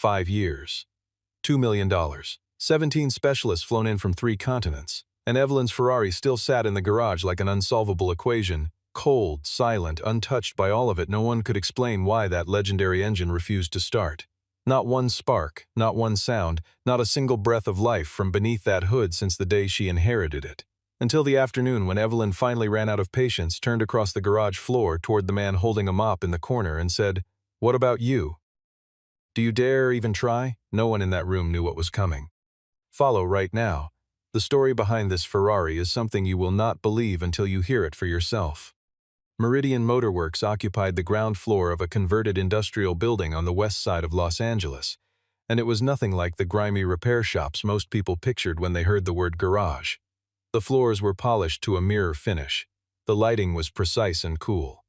5 years. $2 million. 17 specialists flown in from 3 continents. And Evelyn's Ferrari still sat in the garage like an unsolvable equation, cold, silent, untouched by all of it. No one could explain why that legendary engine refused to start. Not one spark, not one sound, not a single breath of life from beneath that hood since the day she inherited it. Until the afternoon when Evelyn finally ran out of patience, turned across the garage floor toward the man holding a mop in the corner and said, "What about you? Do you dare even try?" No one in that room knew what was coming. Follow right now. The story behind this Ferrari is something you will not believe until you hear it for yourself. Meridian Motor Works occupied the ground floor of a converted industrial building on the west side of Los Angeles, and it was nothing like the grimy repair shops most people pictured when they heard the word garage. The floors were polished to a mirror finish. The lighting was precise and cool.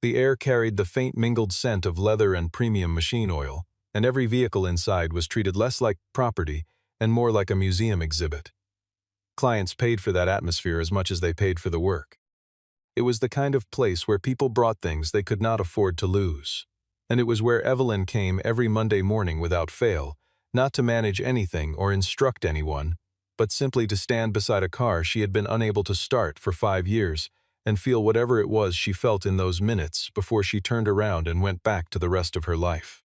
The air carried the faint mingled scent of leather and premium machine oil, and every vehicle inside was treated less like property and more like a museum exhibit. Clients paid for that atmosphere as much as they paid for the work. It was the kind of place where people brought things they could not afford to lose. And it was where Evelyn came every Monday morning without fail, not to manage anything or instruct anyone, but simply to stand beside a car she had been unable to start for 5 years and feel whatever it was she felt in those minutes before she turned around and went back to the rest of her life.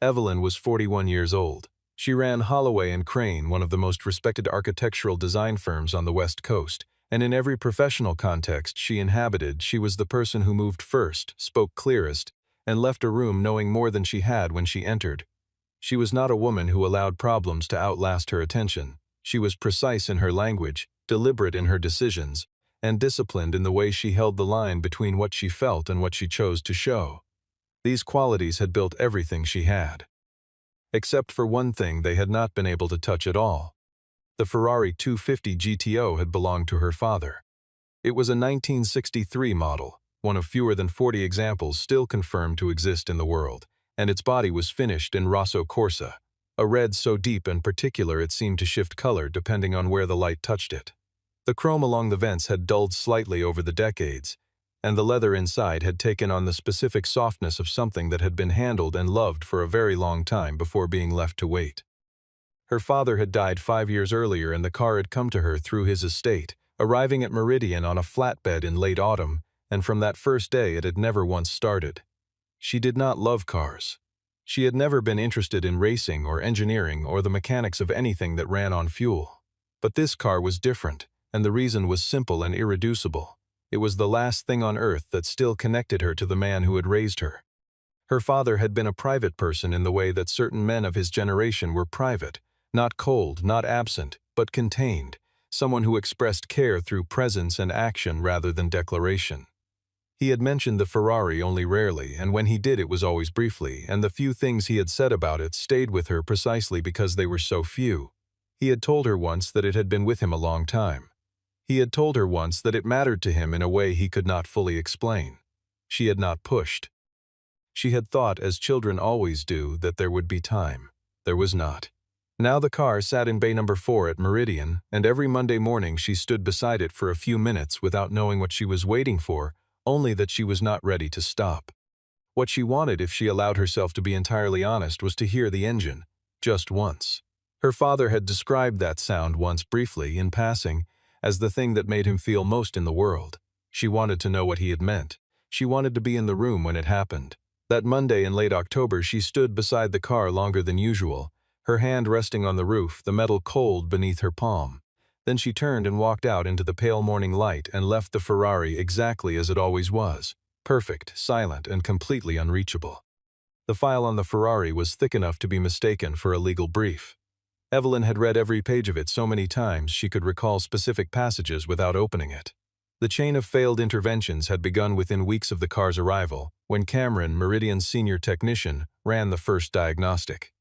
Evelyn was 41 years old. She ran Holloway & Crane, one of the most respected architectural design firms on the West Coast, and in every professional context she inhabited, she was the person who moved first, spoke clearest, and left a room knowing more than she had when she entered. She was not a woman who allowed problems to outlast her attention. She was precise in her language, deliberate in her decisions, and disciplined in the way she held the line between what she felt and what she chose to show. These qualities had built everything she had. Except for one thing they had not been able to touch at all. The Ferrari 250 GTO had belonged to her father. It was a 1963 model, one of fewer than 40 examples still confirmed to exist in the world, and its body was finished in Rosso Corsa, a red so deep and particular it seemed to shift color depending on where the light touched it. The chrome along the vents had dulled slightly over the decades, and the leather inside had taken on the specific softness of something that had been handled and loved for a very long time before being left to wait. Her father had died 5 years earlier and the car had come to her through his estate, arriving at Meridian on a flatbed in late autumn, and from that first day it had never once started. She did not love cars. She had never been interested in racing or engineering or the mechanics of anything that ran on fuel. But this car was different, and the reason was simple and irreducible. It was the last thing on earth that still connected her to the man who had raised her. Her father had been a private person in the way that certain men of his generation were private, not cold, not absent, but contained, someone who expressed care through presence and action rather than declaration. He had mentioned the Ferrari only rarely, and when he did it was always briefly, and the few things he had said about it stayed with her precisely because they were so few. He had told her once that it had been with him a long time. He had told her once that it mattered to him in a way he could not fully explain. She had not pushed. She had thought, as children always do, that there would be time. There was not. Now the car sat in bay number 4 at Meridian, and every Monday morning she stood beside it for a few minutes without knowing what she was waiting for, only that she was not ready to stop. What she wanted, if she allowed herself to be entirely honest, was to hear the engine, just once. Her father had described that sound once briefly, in passing, as the thing that made him feel most in the world. She wanted to know what he had meant. She wanted to be in the room when it happened. That Monday in late October she stood beside the car longer than usual, her hand resting on the roof, the metal cold beneath her palm. Then she turned and walked out into the pale morning light and left the Ferrari exactly as it always was, perfect, silent, and completely unreachable. The file on the Ferrari was thick enough to be mistaken for a legal brief. Evelyn had read every page of it so many times she could recall specific passages without opening it. The chain of failed interventions had begun within weeks of the car's arrival, when Cameron, Meridian's senior technician, ran the first diagnostic.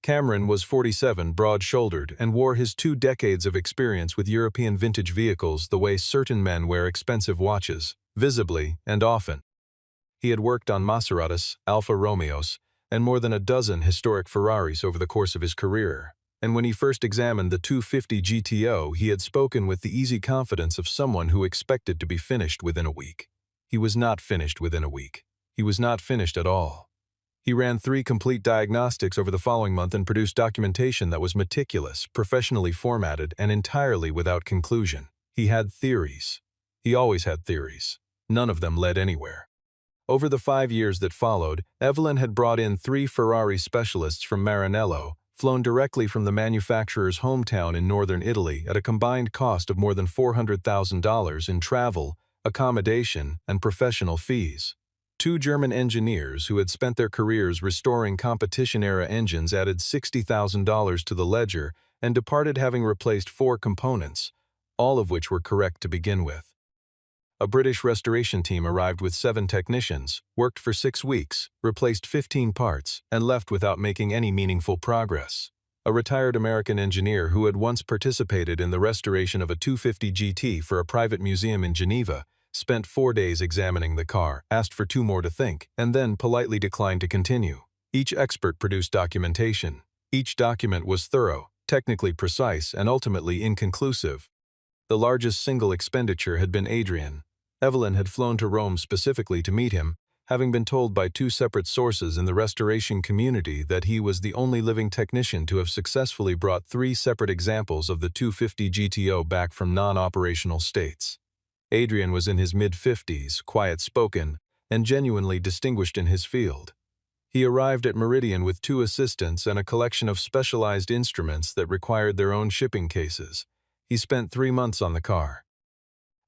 Cameron was 47, broad-shouldered, and wore his 2 decades of experience with European vintage vehicles the way certain men wear expensive watches, visibly and often. He had worked on Maseratis, Alfa Romeos, and more than a dozen historic Ferraris over the course of his career, and when he first examined the 250 GTO, he had spoken with the easy confidence of someone who expected to be finished within a week. He was not finished within a week. He was not finished at all. He ran 3 complete diagnostics over the following month and produced documentation that was meticulous, professionally formatted, and entirely without conclusion. He had theories. He always had theories. None of them led anywhere. Over the 5 years that followed, Evelyn had brought in 3 Ferrari specialists from Maranello, flown directly from the manufacturer's hometown in northern Italy at a combined cost of more than $400,000 in travel, accommodation, and professional fees. 2 German engineers who had spent their careers restoring competition-era engines added $60,000 to the ledger and departed having replaced 4 components, all of which were correct to begin with. A British restoration team arrived with 7 technicians, worked for 6 weeks, replaced 15 parts, and left without making any meaningful progress. A retired American engineer who had once participated in the restoration of a 250 GT for a private museum in Geneva spent 4 days examining the car, asked for 2 more to think, and then politely declined to continue. Each expert produced documentation. Each document was thorough, technically precise, and ultimately inconclusive. The largest single expenditure had been Adrian. Evelyn had flown to Rome specifically to meet him, having been told by 2 separate sources in the restoration community that he was the only living technician to have successfully brought 3 separate examples of the 250 GTO back from non-operational states. Adrian was in his mid-50s, quiet-spoken, and genuinely distinguished in his field. He arrived at Meridian with 2 assistants and a collection of specialized instruments that required their own shipping cases. He spent 3 months on the car.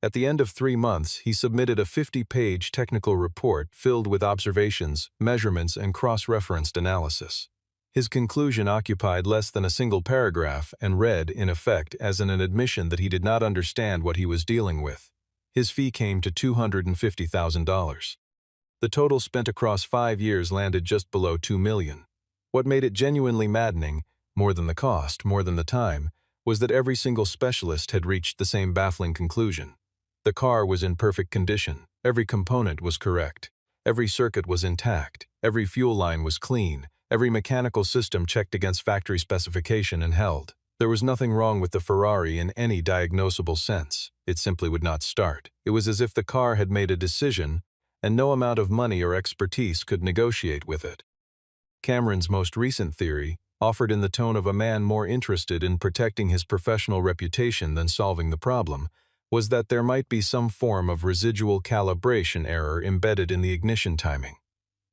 At the end of 3 months, he submitted a 50-page technical report filled with observations, measurements, and cross-referenced analysis. His conclusion occupied less than a single paragraph and read, in effect, as an admission that he did not understand what he was dealing with. His fee came to $250,000. The total spent across 5 years landed just below $2 million. What made it genuinely maddening, more than the cost, more than the time, was that every single specialist had reached the same baffling conclusion. The car was in perfect condition, every component was correct, every circuit was intact, every fuel line was clean, every mechanical system checked against factory specification and held. There was nothing wrong with the Ferrari in any diagnosable sense. It simply would not start. It was as if the car had made a decision, and no amount of money or expertise could negotiate with it. Cameron's most recent theory, offered in the tone of a man more interested in protecting his professional reputation than solving the problem, was that there might be some form of residual calibration error embedded in the ignition timing.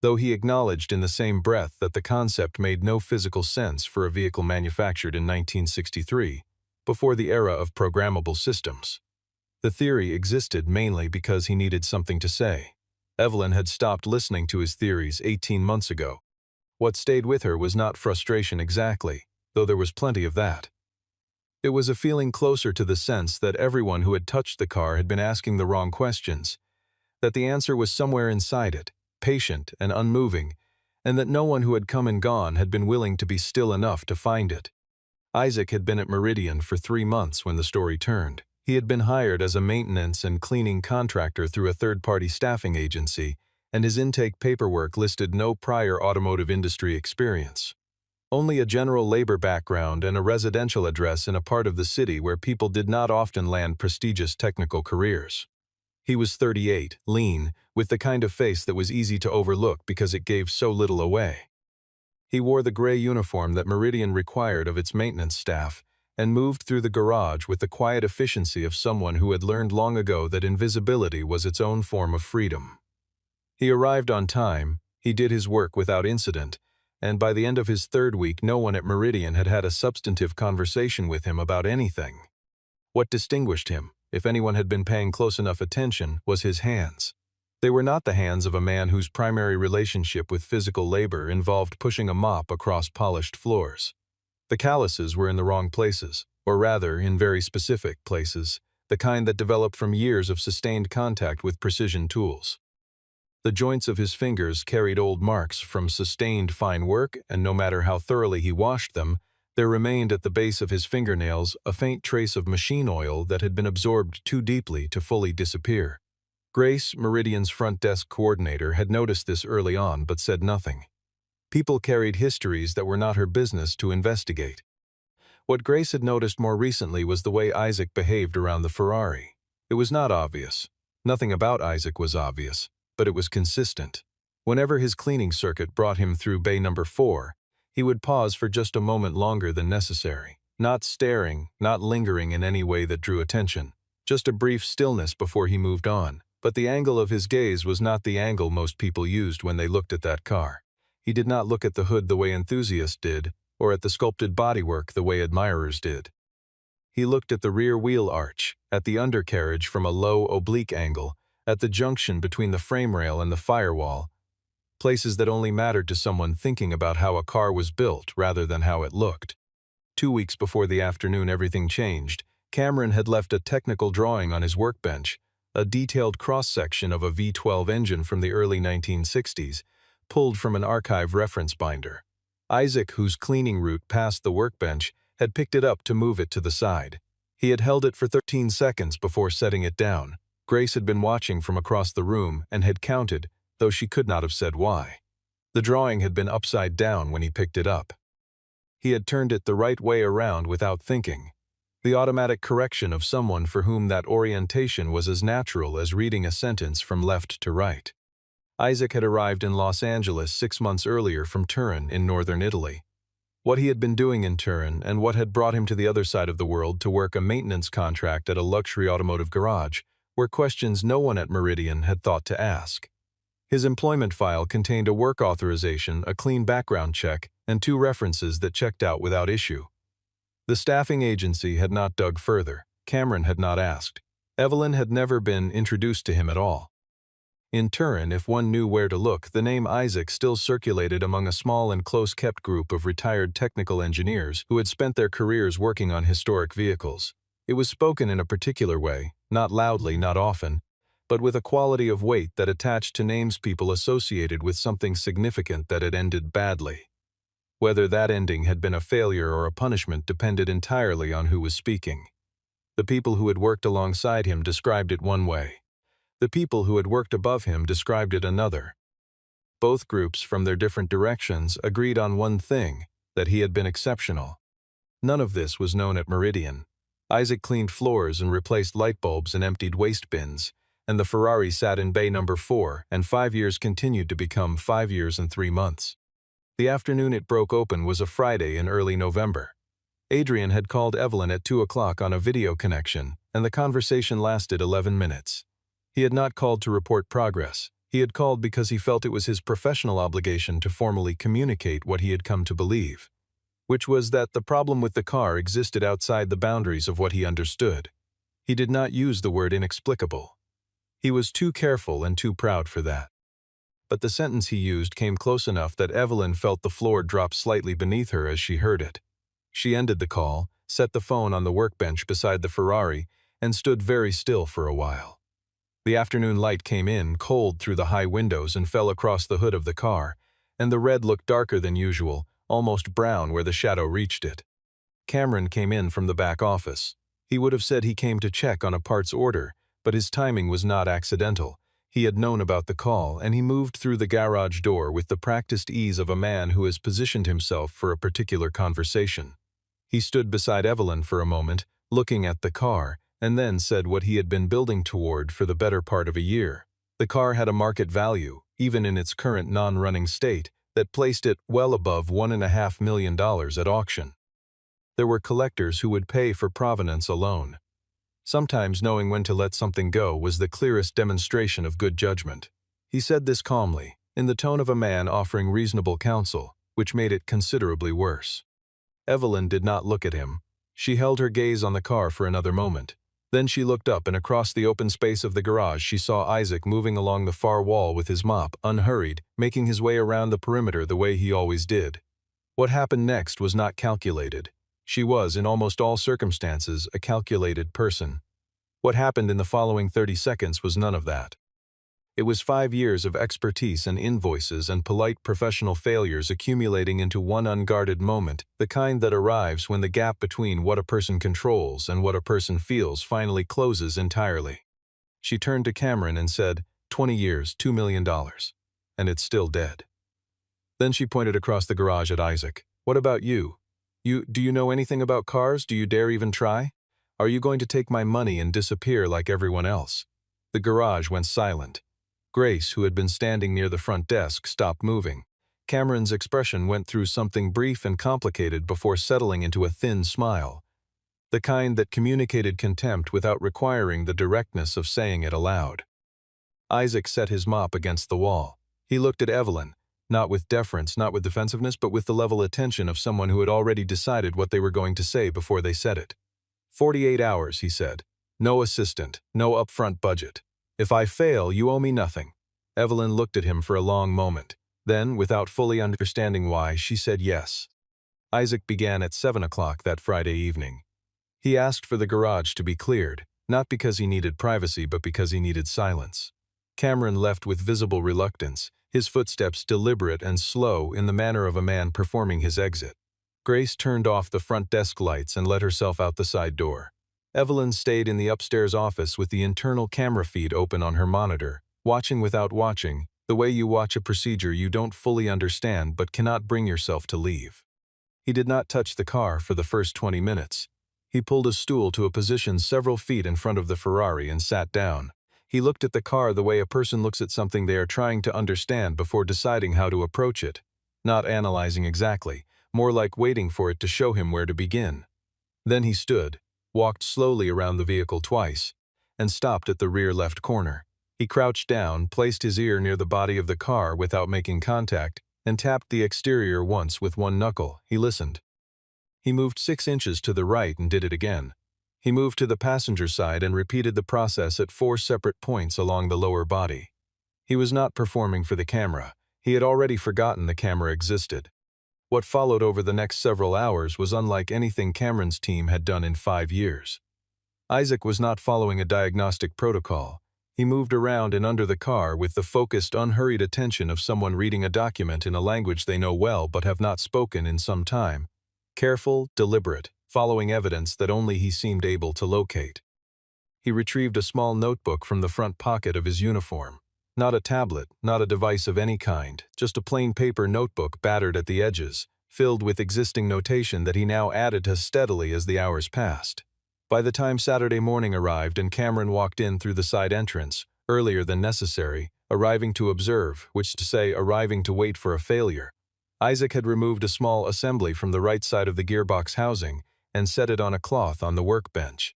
Though he acknowledged in the same breath that the concept made no physical sense for a vehicle manufactured in 1963, before the era of programmable systems. The theory existed mainly because he needed something to say. Evelyn had stopped listening to his theories 18 months ago. What stayed with her was not frustration exactly, though there was plenty of that. It was a feeling closer to the sense that everyone who had touched the car had been asking the wrong questions, that the answer was somewhere inside it, patient and unmoving, and that no one who had come and gone had been willing to be still enough to find it. Isaac had been at Meridian for 3 months when the story turned. He had been hired as a maintenance and cleaning contractor through a third-party staffing agency, and his intake paperwork listed no prior automotive industry experience. Only a general labor background and a residential address in a part of the city where people did not often land prestigious technical careers. He was 38, lean, with the kind of face that was easy to overlook because it gave so little away. He wore the gray uniform that Meridian required of its maintenance staff and moved through the garage with the quiet efficiency of someone who had learned long ago that invisibility was its own form of freedom. He arrived on time, he did his work without incident, and by the end of his 3rd week no one at Meridian had had a substantive conversation with him about anything. What distinguished him, if anyone had been paying close enough attention, was his hands. They were not the hands of a man whose primary relationship with physical labor involved pushing a mop across polished floors. The calluses were in the wrong places, or rather, in very specific places, the kind that develop from years of sustained contact with precision tools. The joints of his fingers carried old marks from sustained fine work, and no matter how thoroughly he washed them, there remained at the base of his fingernails a faint trace of machine oil that had been absorbed too deeply to fully disappear. Grace, Meridian's front desk coordinator, had noticed this early on but said nothing. People carried histories that were not her business to investigate. What Grace had noticed more recently was the way Isaac behaved around the Ferrari. It was not obvious. Nothing about Isaac was obvious, but it was consistent. Whenever his cleaning circuit brought him through bay number 4, he would pause for just a moment longer than necessary, not staring, not lingering in any way that drew attention, just a brief stillness before he moved on. But the angle of his gaze was not the angle most people used when they looked at that car. He did not look at the hood the way enthusiasts did, or at the sculpted bodywork the way admirers did. He looked at the rear wheel arch, at the undercarriage from a low, oblique angle, at the junction between the frame rail and the firewall, places that only mattered to someone thinking about how a car was built rather than how it looked. 2 weeks before the afternoon everything changed, Cameron had left a technical drawing on his workbench, a detailed cross-section of a V12 engine from the early 1960s, pulled from an archive reference binder. Isaac, whose cleaning route passed the workbench, had picked it up to move it to the side. He had held it for 13 seconds before setting it down. Grace had been watching from across the room and had counted, though she could not have said why. The drawing had been upside down when he picked it up. He had turned it the right way around without thinking. The automatic correction of someone for whom that orientation was as natural as reading a sentence from left to right. Isaac had arrived in Los Angeles 6 months earlier from Turin in northern Italy. What he had been doing in Turin and what had brought him to the other side of the world to work a maintenance contract at a luxury automotive garage were questions no one at Meridian had thought to ask. His employment file contained a work authorization, a clean background check, and 2 references that checked out without issue. The staffing agency had not dug further. Cameron had not asked. Evelyn had never been introduced to him at all. In Turin, if one knew where to look, the name Isaac still circulated among a small and close-kept group of retired technical engineers who had spent their careers working on historic vehicles. It was spoken in a particular way, not loudly, not often, but with a quality of weight that attached to names people associated with something significant that had ended badly. Whether that ending had been a failure or a punishment depended entirely on who was speaking. The people who had worked alongside him described it one way. The people who had worked above him described it another. Both groups, from their different directions, agreed on one thing, that he had been exceptional. None of this was known at Meridian. Isaac cleaned floors and replaced light bulbs and emptied waste bins, and the Ferrari sat in bay number 4, and 5 years continued to become 5 years and 3 months. The afternoon it broke open was a Friday in early November. Adrian had called Evelyn at 2 o'clock on a video connection, and the conversation lasted 11 minutes. He had not called to report progress. He had called because he felt it was his professional obligation to formally communicate what he had come to believe, which was that the problem with the car existed outside the boundaries of what he understood. He did not use the word inexplicable. He was too careful and too proud for that. But the sentence he used came close enough that Evelyn felt the floor drop slightly beneath her as she heard it. She ended the call, set the phone on the workbench beside the Ferrari, and stood very still for a while. The afternoon light came in, cold through the high windows, and fell across the hood of the car, and the red looked darker than usual, almost brown where the shadow reached it. Cameron came in from the back office. He would have said he came to check on a parts order, but his timing was not accidental. He had known about the call, and he moved through the garage door with the practiced ease of a man who has positioned himself for a particular conversation. He stood beside Evelyn for a moment, looking at the car, and then said what he had been building toward for the better part of a year. The car had a market value, even in its current non-running state, that placed it well above $1.5 million at auction. There were collectors who would pay for provenance alone. Sometimes knowing when to let something go was the clearest demonstration of good judgment. He said this calmly, in the tone of a man offering reasonable counsel, which made it considerably worse. Evelyn did not look at him. She held her gaze on the car for another moment. Then she looked up, and across the open space of the garage she saw Isaac moving along the far wall with his mop, unhurried, making his way around the perimeter the way he always did. What happened next was not calculated. She was, in almost all circumstances, a calculated person. What happened in the following 30 seconds was none of that. It was 5 years of expertise and invoices and polite professional failures accumulating into one unguarded moment, the kind that arrives when the gap between what a person controls and what a person feels finally closes entirely. She turned to Cameron and said, 20 years, $2 million. And it's still dead. Then she pointed across the garage at Isaac. What about you? Do you know anything about cars? Do you dare even try? Are you going to take my money and disappear like everyone else? The garage went silent. Grace, who had been standing near the front desk, stopped moving. Cameron's expression went through something brief and complicated before settling into a thin smile, the kind that communicated contempt without requiring the directness of saying it aloud. Isaac set his mop against the wall. He looked at Evelyn, not with deference, not with defensiveness, but with the level attention of someone who had already decided what they were going to say before they said it. 48 hours, he said. No assistant, no upfront budget. If I fail, you owe me nothing. Evelyn looked at him for a long moment. Then, without fully understanding why, she said yes. Isaac began at 7 o'clock that Friday evening. He asked for the garage to be cleared, not because he needed privacy but because he needed silence. Cameron left with visible reluctance, his footsteps deliberate and slow in the manner of a man performing his exit. Grace turned off the front desk lights and let herself out the side door. Evelyn stayed in the upstairs office with the internal camera feed open on her monitor, watching without watching, the way you watch a procedure you don't fully understand but cannot bring yourself to leave. He did not touch the car for the first 20 minutes. He pulled a stool to a position several feet in front of the Ferrari and sat down. He looked at the car the way a person looks at something they are trying to understand before deciding how to approach it, not analyzing exactly, more like waiting for it to show him where to begin. Then he stood, walked slowly around the vehicle twice, and stopped at the rear left corner. He crouched down, placed his ear near the body of the car without making contact, and tapped the exterior once with one knuckle. He listened. He moved 6 inches to the right and did it again. He moved to the passenger side and repeated the process at 4 separate points along the lower body. He was not performing for the camera. He had already forgotten the camera existed. What followed over the next several hours was unlike anything Cameron's team had done in 5 years. Isaac was not following a diagnostic protocol. He moved around and under the car with the focused, unhurried attention of someone reading a document in a language they know well but have not spoken in some time. Careful, deliberate, following evidence that only he seemed able to locate. He retrieved a small notebook from the front pocket of his uniform. Not a tablet, not a device of any kind, just a plain paper notebook battered at the edges, filled with existing notation that he now added to steadily as the hours passed. By the time Saturday morning arrived and Cameron walked in through the side entrance, earlier than necessary, arriving to observe, which is to say arriving to wait for a failure, Isaac had removed a small assembly from the right side of the gearbox housing and set it on a cloth on the workbench.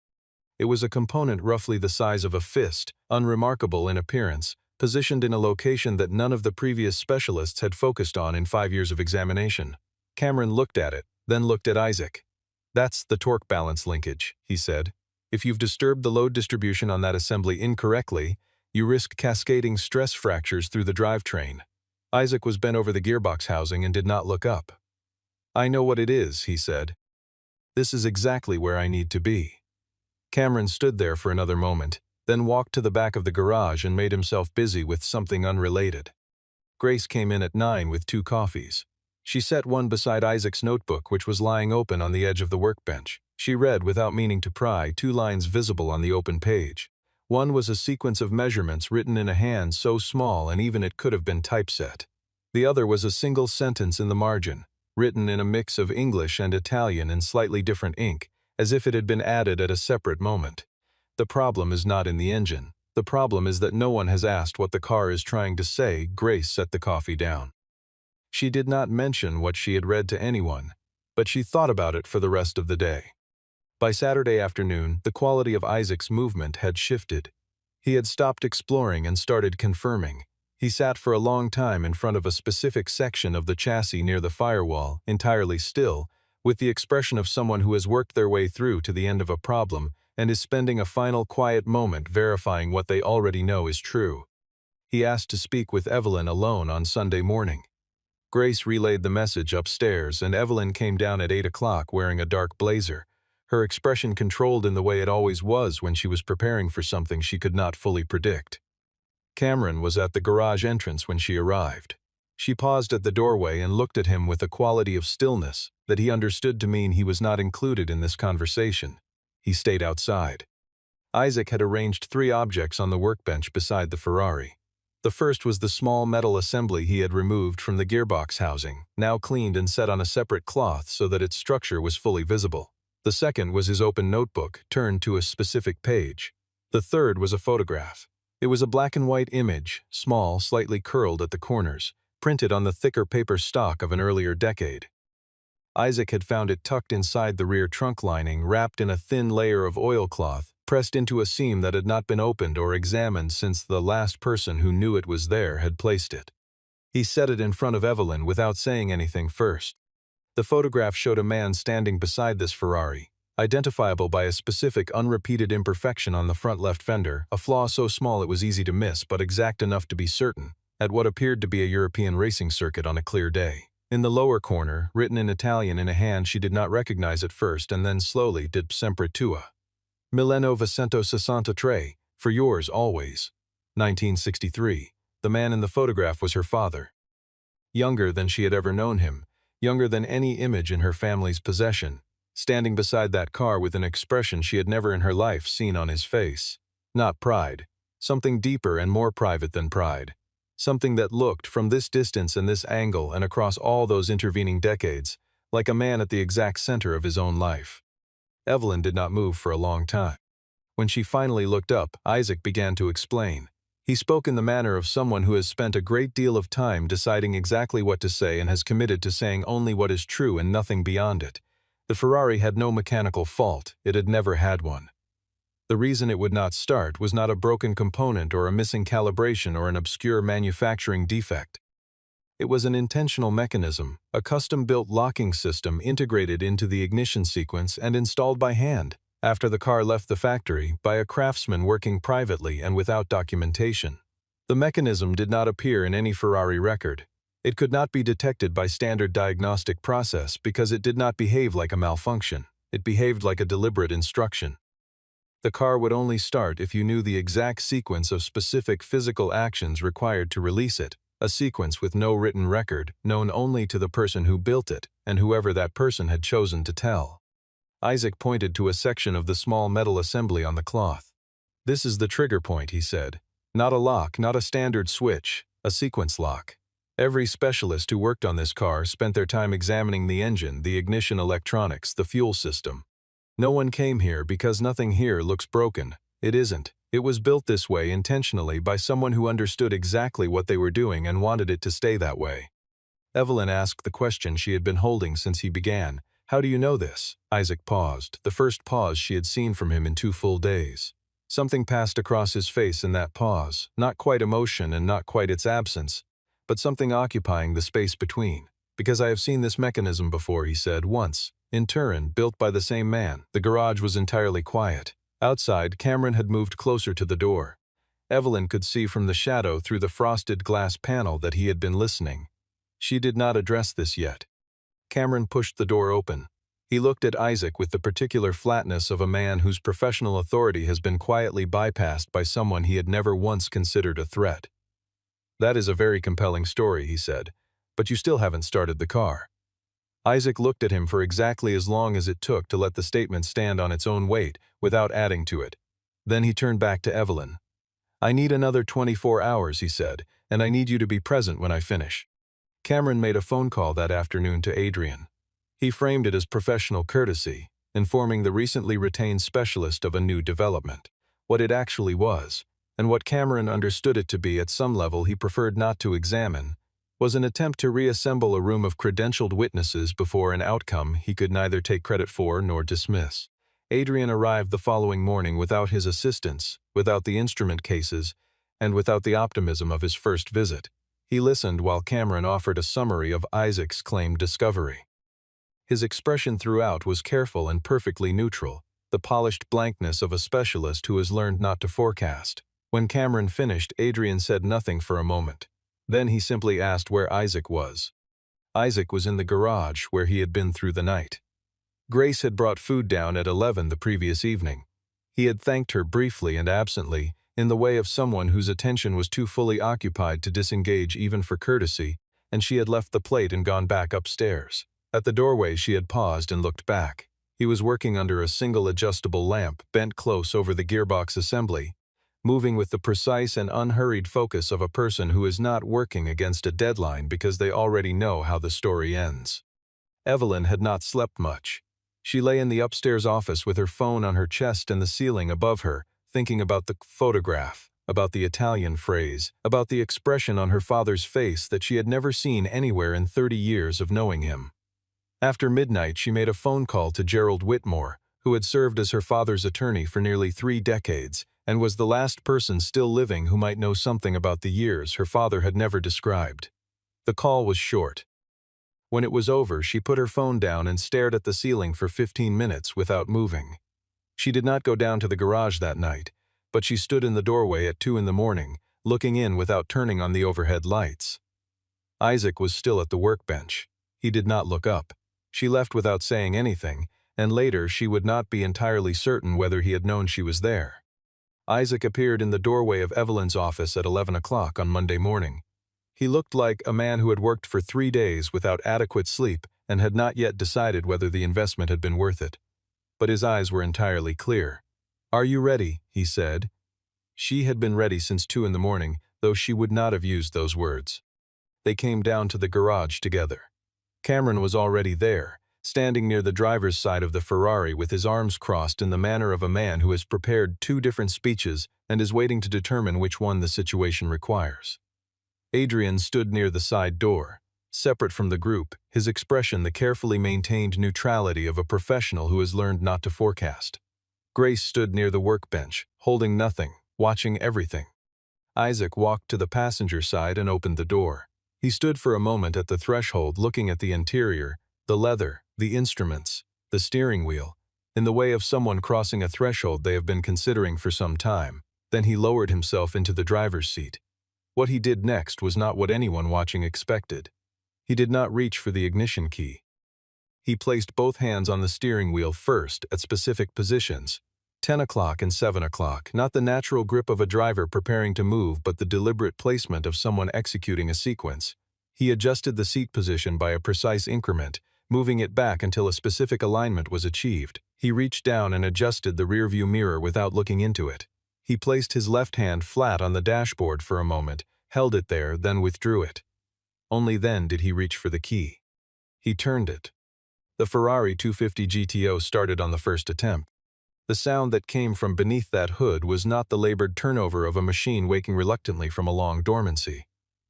It was a component roughly the size of a fist, unremarkable in appearance, positioned in a location that none of the previous specialists had focused on in 5 years of examination. Cameron looked at it, then looked at Isaac. "That's the torque balance linkage," he said. "If you've disturbed the load distribution on that assembly incorrectly, you risk cascading stress fractures through the drivetrain." Isaac was bent over the gearbox housing and did not look up. "I know what it is," he said. "This is exactly where I need to be." Cameron stood there for another moment, then walked to the back of the garage and made himself busy with something unrelated. Grace came in at 9 with 2 coffees. She set one beside Isaac's notebook, which was lying open on the edge of the workbench. She read, without meaning to pry, 2 lines visible on the open page. One was a sequence of measurements written in a hand so small and even it could have been typeset. The other was a single sentence in the margin, written in a mix of English and Italian in slightly different ink, as if it had been added at a separate moment. "The problem is not in the engine. The problem is that no one has asked what the car is trying to say." Grace set the coffee down. She did not mention what she had read to anyone, but she thought about it for the rest of the day. By Saturday afternoon, the quality of Isaac's movement had shifted. He had stopped exploring and started confirming. He sat for a long time in front of a specific section of the chassis near the firewall, entirely still, with the expression of someone who has worked their way through to the end of a problem and is spending a final quiet moment verifying what they already know is true. He asked to speak with Evelyn alone on Sunday morning. Grace relayed the message upstairs, and Evelyn came down at 8 o'clock wearing a dark blazer, her expression controlled in the way it always was when she was preparing for something she could not fully predict. Cameron was at the garage entrance when she arrived. She paused at the doorway and looked at him with a quality of stillness that he understood to mean he was not included in this conversation. He stayed outside. Isaac had arranged 3 objects on the workbench beside the Ferrari. The first was the small metal assembly he had removed from the gearbox housing, now cleaned and set on a separate cloth so that its structure was fully visible. The second was his open notebook, turned to a specific page. The third was a photograph. It was a black-and-white image, small, slightly curled at the corners, printed on the thicker paper stock of an earlier decade. Isaac had found it tucked inside the rear trunk lining, wrapped in a thin layer of oilcloth, pressed into a seam that had not been opened or examined since the last person who knew it was there had placed it. He set it in front of Evelyn without saying anything first. The photograph showed a man standing beside this Ferrari, identifiable by a specific unrepeated imperfection on the front left fender, a flaw so small it was easy to miss but exact enough to be certain, at what appeared to be a European racing circuit on a clear day. In the lower corner, written in Italian in a hand she did not recognize at first and then slowly did sempre tua. "1963, for yours always." 1963. The man in the photograph was her father. Younger than she had ever known him, younger than any image in her family's possession, standing beside that car with an expression she had never in her life seen on his face. Not pride. Something deeper and more private than pride. Something that looked, from this distance and this angle and across all those intervening decades, like a man at the exact center of his own life. Evelyn did not move for a long time. When she finally looked up, Isaac began to explain. He spoke in the manner of someone who has spent a great deal of time deciding exactly what to say and has committed to saying only what is true and nothing beyond it. The Ferrari had no mechanical fault, it had never had one. The reason it would not start was not a broken component or a missing calibration or an obscure manufacturing defect. It was an intentional mechanism, a custom-built locking system integrated into the ignition sequence and installed by hand, after the car left the factory, by a craftsman working privately and without documentation. The mechanism did not appear in any Ferrari record. It could not be detected by standard diagnostic process because it did not behave like a malfunction. It behaved like a deliberate instruction. The car would only start if you knew the exact sequence of specific physical actions required to release it, a sequence with no written record, known only to the person who built it and whoever that person had chosen to tell. Isaac pointed to a section of the small metal assembly on the cloth. "This is the trigger point," he said. "Not a lock, not a standard switch, a sequence lock. Every specialist who worked on this car spent their time examining the engine, the ignition electronics, the fuel system. No one came here because nothing here looks broken. It isn't. It was built this way intentionally by someone who understood exactly what they were doing and wanted it to stay that way." Evelyn asked the question she had been holding since he began. "How do you know this?" Isaac paused, the first pause she had seen from him in 2 full days. Something passed across his face in that pause, not quite emotion and not quite its absence, but something occupying the space between. "Because I have seen this mechanism before," he said, "once. In Turin, built by the same man." The garage was entirely quiet. Outside, Cameron had moved closer to the door. Evelyn could see from the shadow through the frosted glass panel that he had been listening. She did not address this yet. Cameron pushed the door open. He looked at Isaac with the particular flatness of a man whose professional authority has been quietly bypassed by someone he had never once considered a threat. "That is a very compelling story," he said, "but you still haven't started the car." Isaac looked at him for exactly as long as it took to let the statement stand on its own weight without adding to it. Then he turned back to Evelyn. "I need another 24 hours, he said, "and I need you to be present when I finish." Cameron made a phone call that afternoon to Adrian. He framed it as professional courtesy, informing the recently retained specialist of a new development. What it actually was, and what Cameron understood it to be at some level he preferred not to examine, was an attempt to reassemble a room of credentialed witnesses before an outcome he could neither take credit for nor dismiss. Adrian arrived the following morning without his assistance, without the instrument cases, and without the optimism of his first visit. He listened while Cameron offered a summary of Isaac's claimed discovery. His expression throughout was careful and perfectly neutral, the polished blankness of a specialist who has learned not to forecast. When Cameron finished, Adrian said nothing for a moment. Then he simply asked where Isaac was. Isaac was in the garage where he had been through the night. Grace had brought food down at 11 the previous evening. He had thanked her briefly and absently, in the way of someone whose attention was too fully occupied to disengage even for courtesy, and she had left the plate and gone back upstairs. At the doorway she had paused and looked back. He was working under a single adjustable lamp bent close over the gearbox assembly, moving with the precise and unhurried focus of a person who is not working against a deadline because they already know how the story ends. Evelyn had not slept much. She lay in the upstairs office with her phone on her chest and the ceiling above her, thinking about the photograph, about the Italian phrase, about the expression on her father's face that she had never seen anywhere in 30 years of knowing him. After midnight, she made a phone call to Gerald Whitmore, who had served as her father's attorney for nearly 3 decades, and was the last person still living who might know something about the years her father had never described. The call was short. When it was over, she put her phone down and stared at the ceiling for 15 minutes without moving. She did not go down to the garage that night, but she stood in the doorway at 2 in the morning, looking in without turning on the overhead lights. Isaac was still at the workbench. He did not look up. She left without saying anything, and later she would not be entirely certain whether he had known she was there. Isaac appeared in the doorway of Evelyn's office at 11 o'clock on Monday morning. He looked like a man who had worked for 3 days without adequate sleep and had not yet decided whether the investment had been worth it. But his eyes were entirely clear. "Are you ready?" he said. She had been ready since 2 in the morning, though she would not have used those words. They came down to the garage together. Cameron was already there, standing near the driver's side of the Ferrari with his arms crossed in the manner of a man who has prepared 2 different speeches and is waiting to determine which one the situation requires. Adrian stood near the side door, separate from the group, his expression the carefully maintained neutrality of a professional who has learned not to forecast. Grace stood near the workbench, holding nothing, watching everything. Isaac walked to the passenger side and opened the door. He stood for a moment at the threshold looking at the interior, the leather, the instruments, the steering wheel, in the way of someone crossing a threshold they have been considering for some time. Then he lowered himself into the driver's seat. What he did next was not what anyone watching expected. He did not reach for the ignition key. He placed both hands on the steering wheel first at specific positions, 10 o'clock and 7 o'clock, not the natural grip of a driver preparing to move but the deliberate placement of someone executing a sequence. He adjusted the seat position by a precise increment, moving it back until a specific alignment was achieved. He reached down and adjusted the rearview mirror without looking into it. He placed his left hand flat on the dashboard for a moment, held it there, then withdrew it. Only then did he reach for the key. He turned it. The Ferrari 250 GTO started on the first attempt. The sound that came from beneath that hood was not the labored turnover of a machine waking reluctantly from a long dormancy.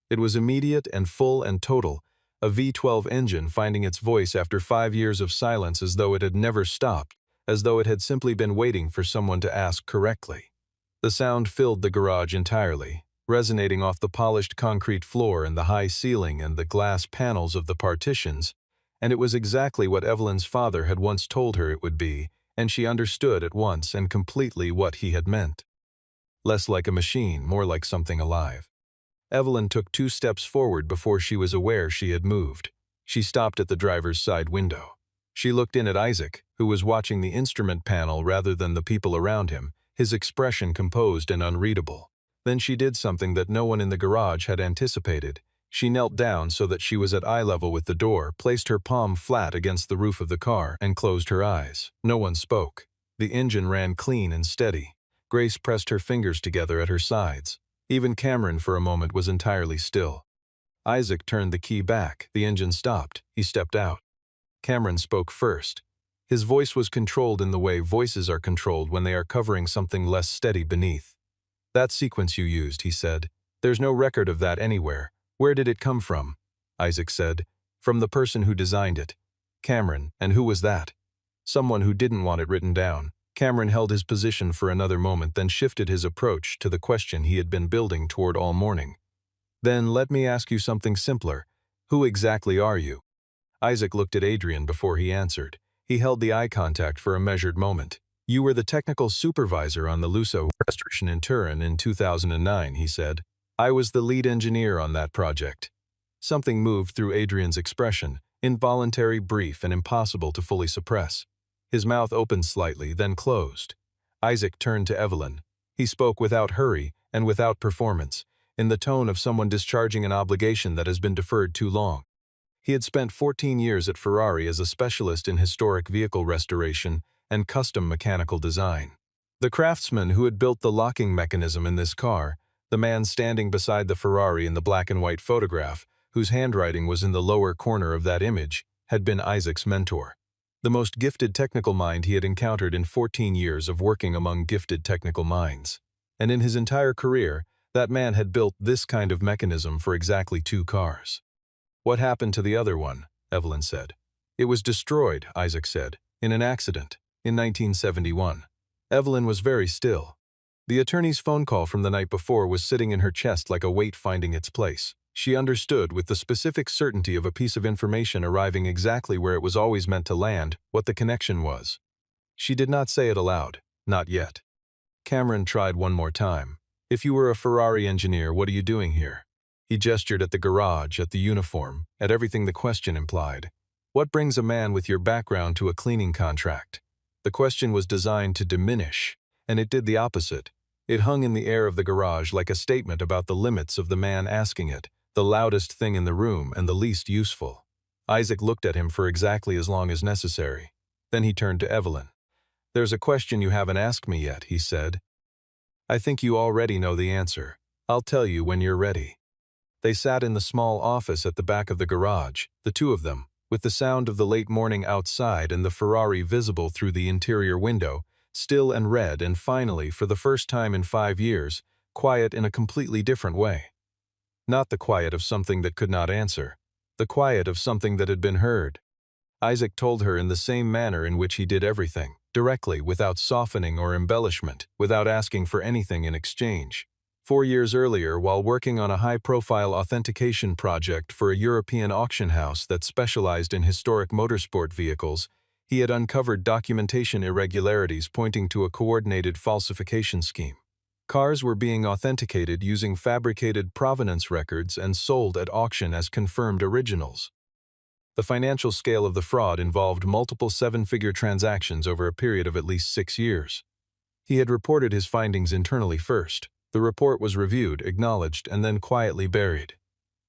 It was immediate and full and total, a V12 engine finding its voice after 5 years of silence as though it had never stopped, as though it had simply been waiting for someone to ask correctly. The sound filled the garage entirely, resonating off the polished concrete floor and the high ceiling and the glass panels of the partitions, and it was exactly what Evelyn's father had once told her it would be, and she understood at once and completely what he had meant. Less like a machine, more like something alive. Evelyn took 2 steps forward before she was aware she had moved. She stopped at the driver's side window. She looked in at Isaac, who was watching the instrument panel rather than the people around him, his expression composed and unreadable. Then she did something that no one in the garage had anticipated. She knelt down so that she was at eye level with the door, placed her palm flat against the roof of the car, and closed her eyes. No one spoke. The engine ran clean and steady. Grace pressed her fingers together at her sides. Even Cameron for a moment was entirely still. Isaac turned the key back. The engine stopped. He stepped out. Cameron spoke first. His voice was controlled in the way voices are controlled when they are covering something less steady beneath. "That sequence you used," he said. "There's no record of that anywhere. Where did it come from?" Isaac said. "From the person who designed it." "Cameron, and who was that?" "Someone who didn't want it written down." Cameron held his position for another moment, then shifted his approach to the question he had been building toward all morning. "Then let me ask you something simpler. Who exactly are you?" Isaac looked at Adrian before he answered. He held the eye contact for a measured moment. "You were the technical supervisor on the Lusso restoration in Turin in 2009, he said. "I was the lead engineer on that project." Something moved through Adrian's expression, involuntary, brief, and impossible to fully suppress. His mouth opened slightly, then closed. Isaac turned to Evelyn. He spoke without hurry and without performance, in the tone of someone discharging an obligation that has been deferred too long. He had spent 14 years at Ferrari as a specialist in historic vehicle restoration and custom mechanical design. The craftsman who had built the locking mechanism in this car, the man standing beside the Ferrari in the black and white photograph, whose handwriting was in the lower corner of that image, had been Isaac's mentor. The most gifted technical mind he had encountered in 14 years of working among gifted technical minds. And in his entire career, that man had built this kind of mechanism for exactly 2 cars. "What happened to the other one?" Evelyn said. "It was destroyed," Isaac said, "in an accident, in 1971. Evelyn was very still. The attorney's phone call from the night before was sitting in her chest like a weight finding its place. She understood, with the specific certainty of a piece of information arriving exactly where it was always meant to land, what the connection was. She did not say it aloud. Not yet. Cameron tried one more time. "If you were a Ferrari engineer, what are you doing here?" He gestured at the garage, at the uniform, at everything the question implied. "What brings a man with your background to a cleaning contract?" The question was designed to diminish, and it did the opposite. It hung in the air of the garage like a statement about the limits of the man asking it, the loudest thing in the room and the least useful. Isaac looked at him for exactly as long as necessary. Then he turned to Evelyn. "There's a question you haven't asked me yet," he said. "I think you already know the answer. I'll tell you when you're ready." They sat in the small office at the back of the garage, the 2 of them, with the sound of the late morning outside and the Ferrari visible through the interior window, still and red, and finally, for the first time in 5 years, quiet in a completely different way. Not the quiet of something that could not answer, the quiet of something that had been heard. Isaac told her in the same manner in which he did everything, directly, without softening or embellishment, without asking for anything in exchange. 4 years earlier, while working on a high-profile authentication project for a European auction house that specialized in historic motorsport vehicles, he had uncovered documentation irregularities pointing to a coordinated falsification scheme. Cars were being authenticated using fabricated provenance records and sold at auction as confirmed originals. The financial scale of the fraud involved multiple 7-figure transactions over a period of at least 6 years. He had reported his findings internally first. The report was reviewed, acknowledged, and then quietly buried.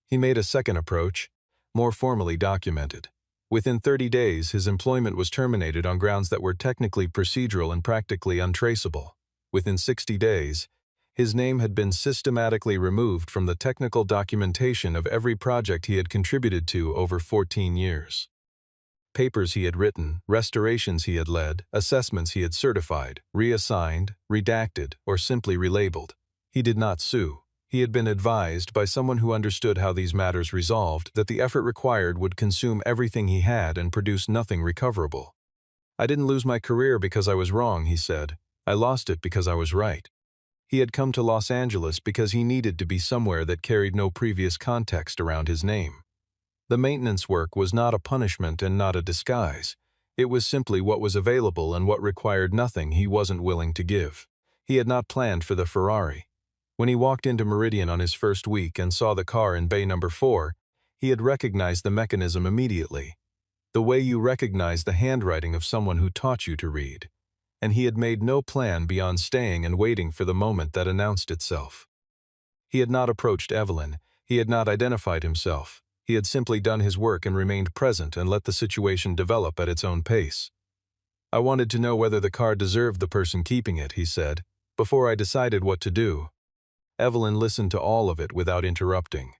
He made a second approach, more formally documented. Within 30 days, his employment was terminated on grounds that were technically procedural and practically untraceable. Within 60 days, his name had been systematically removed from the technical documentation of every project he had contributed to over 14 years. Papers he had written, restorations he had led, assessments he had certified, reassigned, redacted, or simply relabeled. He did not sue. He had been advised by someone who understood how these matters resolved that the effort required would consume everything he had and produce nothing recoverable. "I didn't lose my career because I was wrong," he said. "I lost it because I was right." He had come to Los Angeles because he needed to be somewhere that carried no previous context around his name. The maintenance work was not a punishment and not a disguise. It was simply what was available and what required nothing he wasn't willing to give. He had not planned for the Ferrari. When he walked into Meridian on his first week and saw the car in bay number 4, he had recognized the mechanism immediately. The way you recognize the handwriting of someone who taught you to read. And he had made no plan beyond staying and waiting for the moment that announced itself. He had not approached Evelyn. He had not identified himself. He had simply done his work and remained present and let the situation develop at its own pace. "I wanted to know whether the car deserved the person keeping it," he said, "before I decided what to do." Evelyn listened to all of it without interrupting.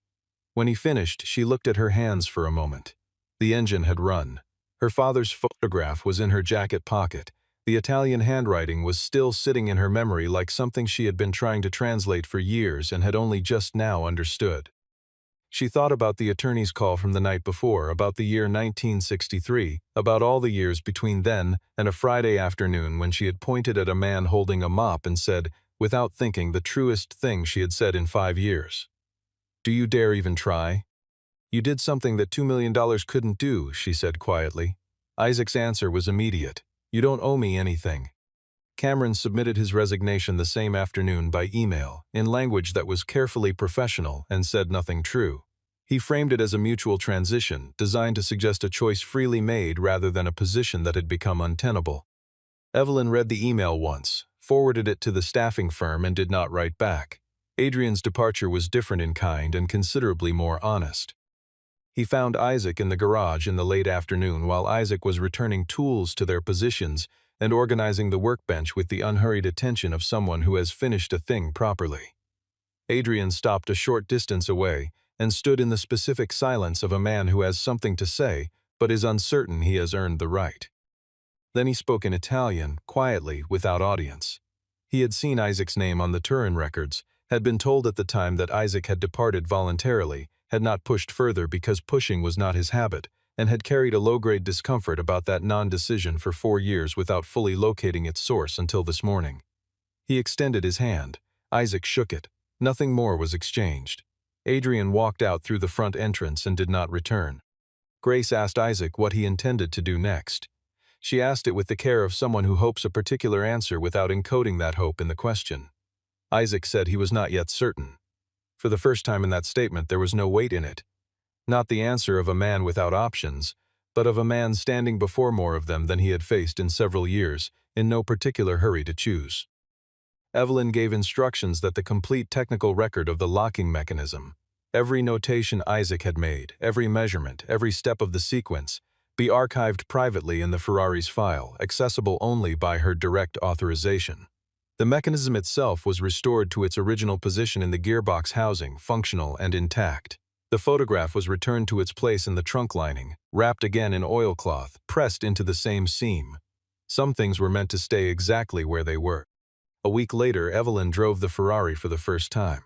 When he finished, she looked at her hands for a moment. The engine had run. Her father's photograph was in her jacket pocket. The Italian handwriting was still sitting in her memory like something she had been trying to translate for years and had only just now understood. She thought about the attorney's call from the night before, about the year 1963, about all the years between then and a Friday afternoon when she had pointed at a man holding a mop and said, without thinking, the truest thing she had said in 5 years. "Do you dare even try?" "You did something that $2 million couldn't do," she said quietly. Isaac's answer was immediate. "You don't owe me anything." Cameron submitted his resignation the same afternoon by email, in language that was carefully professional and said nothing true. He framed it as a mutual transition, designed to suggest a choice freely made rather than a position that had become untenable. Evelyn read the email once, forwarded it to the staffing firm, and did not write back. Adrian's departure was different in kind and considerably more honest. He found Isaac in the garage in the late afternoon while Isaac was returning tools to their positions and organizing the workbench with the unhurried attention of someone who has finished a thing properly. Adrian stopped a short distance away and stood in the specific silence of a man who has something to say but is uncertain he has earned the right. Then he spoke in Italian, quietly, without audience. He had seen Isaac's name on the Turin records, had been told at the time that Isaac had departed voluntarily, had not pushed further because pushing was not his habit, and had carried a low-grade discomfort about that non-decision for 4 years without fully locating its source until this morning. He extended his hand. Isaac shook it. Nothing more was exchanged. Adrian walked out through the front entrance and did not return. Grace asked Isaac what he intended to do next. She asked it with the care of someone who hopes a particular answer without encoding that hope in the question. Isaac said he was not yet certain. For the first time in that statement, there was no weight in it. Not the answer of a man without options, but of a man standing before more of them than he had faced in several years, in no particular hurry to choose. Evelyn gave instructions that the complete technical record of the locking mechanism, every notation Isaac had made, every measurement, every step of the sequence, be archived privately in the Ferrari's file, accessible only by her direct authorization. The mechanism itself was restored to its original position in the gearbox housing, functional and intact. The photograph was returned to its place in the trunk lining, wrapped again in oilcloth, pressed into the same seam. Some things were meant to stay exactly where they were. A week later, Evelyn drove the Ferrari for the first time.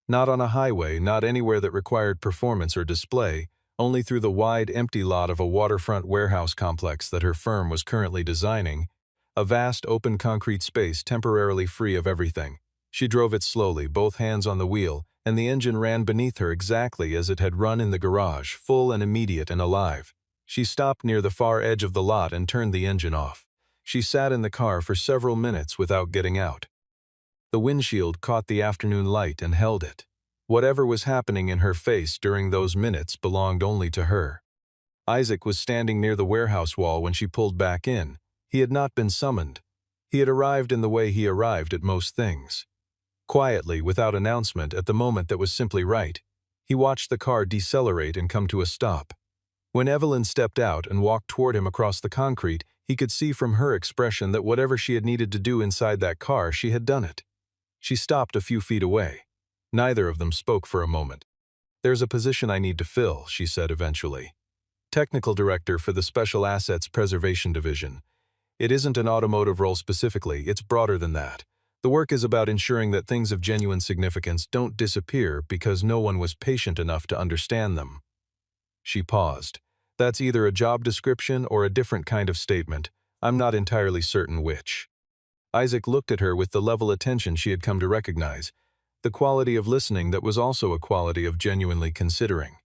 Not on a highway, not anywhere that required performance or display, only through the wide, empty lot of a waterfront warehouse complex that her firm was currently designing, a vast, open concrete space temporarily free of everything. She drove it slowly, both hands on the wheel, and the engine ran beneath her exactly as it had run in the garage, full and immediate and alive. She stopped near the far edge of the lot and turned the engine off. She sat in the car for several minutes without getting out. The windshield caught the afternoon light and held it. Whatever was happening in her face during those minutes belonged only to her. Isaac was standing near the warehouse wall when she pulled back in. He had not been summoned. He had arrived in the way he arrived at most things. Quietly, without announcement, at the moment that was simply right, he watched the car decelerate and come to a stop. When Evelyn stepped out and walked toward him across the concrete, he could see from her expression that whatever she had needed to do inside that car, she had done it. She stopped a few feet away. Neither of them spoke for a moment. "There's a position I need to fill," she said eventually. "Technical Director for the Special Assets Preservation Division. It isn't an automotive role specifically, it's broader than that. The work is about ensuring that things of genuine significance don't disappear because no one was patient enough to understand them." She paused. "That's either a job description or a different kind of statement. I'm not entirely certain which." Isaac looked at her with the level attention she had come to recognize, the quality of listening that was also a quality of genuinely considering.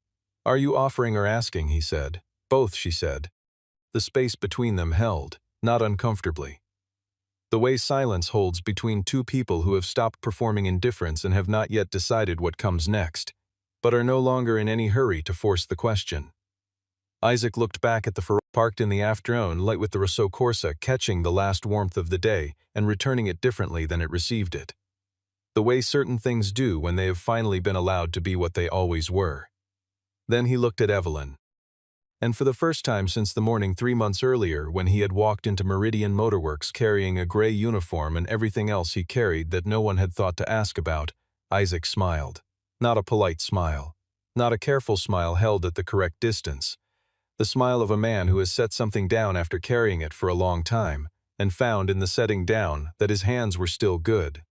"Are you offering or asking?" he said. "Both," she said. The space between them held, not uncomfortably. The way silence holds between two people who have stopped performing indifference and have not yet decided what comes next, but are no longer in any hurry to force the question. Isaac looked back at the Ferrari parked in the afternoon light with the Rousseau Corsa catching the last warmth of the day and returning it differently than it received it. The way certain things do when they have finally been allowed to be what they always were. Then he looked at Evelyn. And for the first time since the morning 3 months earlier when he had walked into Meridian Motorworks carrying a gray uniform and everything else he carried that no one had thought to ask about, Isaac smiled. Not a polite smile. Not a careful smile held at the correct distance. The smile of a man who has set something down after carrying it for a long time, and found in the setting down that his hands were still good.